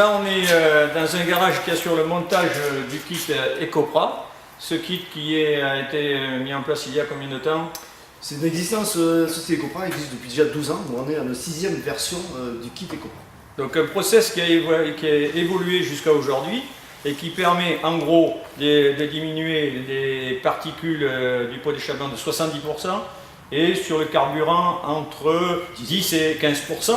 Là, on est dans un garage qui assure le montage du kit Ecopra. Ce kit a été mis en place il y a combien de temps? C'est une existence, Société Ecopra existe depuis déjà 12 ans, on est à la 6e version du kit Ecopra. Donc un process qui a évolué jusqu'à aujourd'hui et qui permet en gros de diminuer les particules du pot d'échappement de 70% et sur le carburant entre 10 et 15%.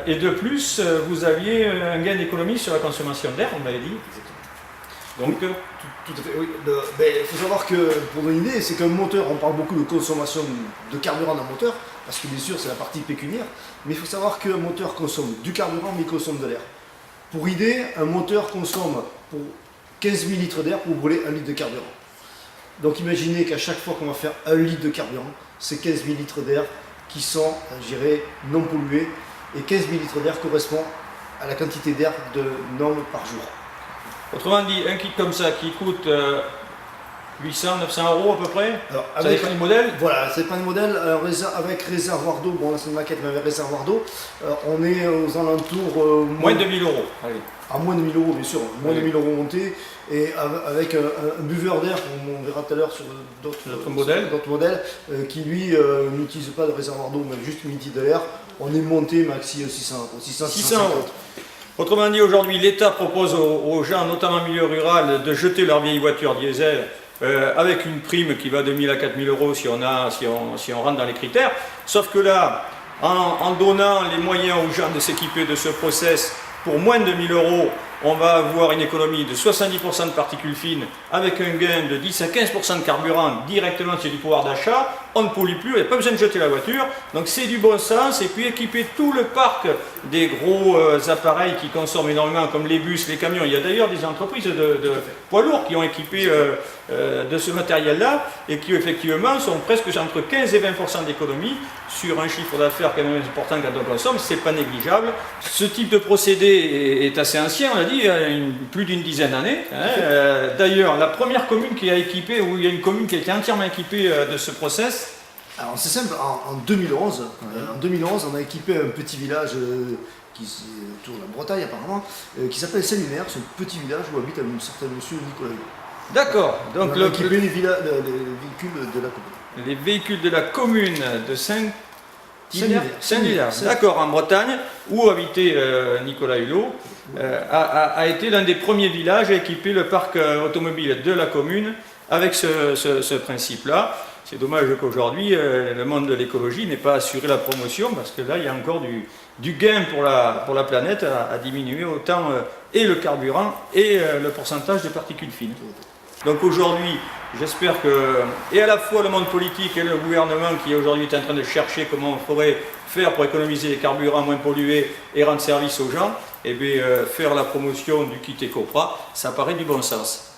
Et de plus, vous aviez un gain d'économie sur la consommation d'air, on m'avait dit. Donc, tout à fait, oui. Il faut savoir que, pour donner une idée, c'est qu'un moteur, on parle beaucoup de consommation de carburant d'un moteur, parce que bien sûr c'est la partie pécuniaire, mais il faut savoir qu'un moteur consomme du carburant, mais il consomme de l'air. Pour idée, un moteur consomme pour 15 000 litres d'air pour brûler 1 litre de carburant. Donc imaginez qu'à chaque fois qu'on va faire 1 litre de carburant, c'est 15 000 litres d'air qui sont, je dirais, non pollués, et 15 000 litres d'air correspond à la quantité d'air de norme par jour. Autrement dit, un kit comme ça qui coûte 800, 900 € à peu près. Alors, ça dépend du modèle. Voilà, ça dépend du modèle. Avec réservoir d'eau, bon là c'est une maquette, mais avec réservoir d'eau, on est aux alentours. Moins de 1000 €. Allez. À moins de 1000 €, bien sûr, moins de 1000 € montés, et avec un buveur d'air, on verra tout à l'heure sur d'autres modèles, qui lui n'utilise pas de réservoir d'eau, mais juste une unité de l'air. On est monté maxi 600 €. Autrement dit, aujourd'hui, l'État propose aux gens, notamment en milieu rural, de jeter leur vieille voiture diesel avec une prime qui va de 1000 à 4000 € si on rentre dans les critères. Sauf que là, en donnant les moyens aux gens de s'équiper de ce process pour moins de 1000 €, on va avoir une économie de 70% de particules fines avec un gain de 10 à 15% de carburant directement sur du pouvoir d'achat. On ne pollue plus, il n'y a pas besoin de jeter la voiture. Donc c'est du bon sens. Et puis équiper tout le parc des gros appareils qui consomment énormément, comme les bus, les camions. Il y a d'ailleurs des entreprises de poids lourds qui ont équipé de ce matériel-là et qui effectivement sont presque entre 15 et 20% d'économie sur un chiffre d'affaires quand même important quand on consomme. C'est pas négligeable. Ce type de procédé est assez ancien, on a dit, il y a plus d'une dizaine d'années. D'ailleurs, la première commune qui a équipé, où il y a une commune qui a été entièrement équipée de ce process. Alors c'est simple, en 2011, on a équipé un petit village qui est autour de la Bretagne apparemment, qui s'appelle Saint-Lunaire. C'est un petit village où habite un certain monsieur Nicolas. D'accord. Donc on a équipé les véhicules de la commune. Les véhicules de la commune de Saint-Lunaire, d'accord, en Bretagne, où habitait Nicolas Hulot, a été l'un des premiers villages à équiper le parc automobile de la commune avec ce principe-là. C'est dommage qu'aujourd'hui, le monde de l'écologie n'ait pas assuré la promotion, parce que là, il y a encore du gain pour la planète à diminuer autant et le carburant et le pourcentage de particules fines. Donc aujourd'hui, j'espère que, et à la fois le monde politique et le gouvernement qui aujourd'hui est en train de chercher comment on pourrait faire pour économiser les carburants moins pollués et rendre service aux gens, et bien faire la promotion du kit Ecopra, ça paraît du bon sens.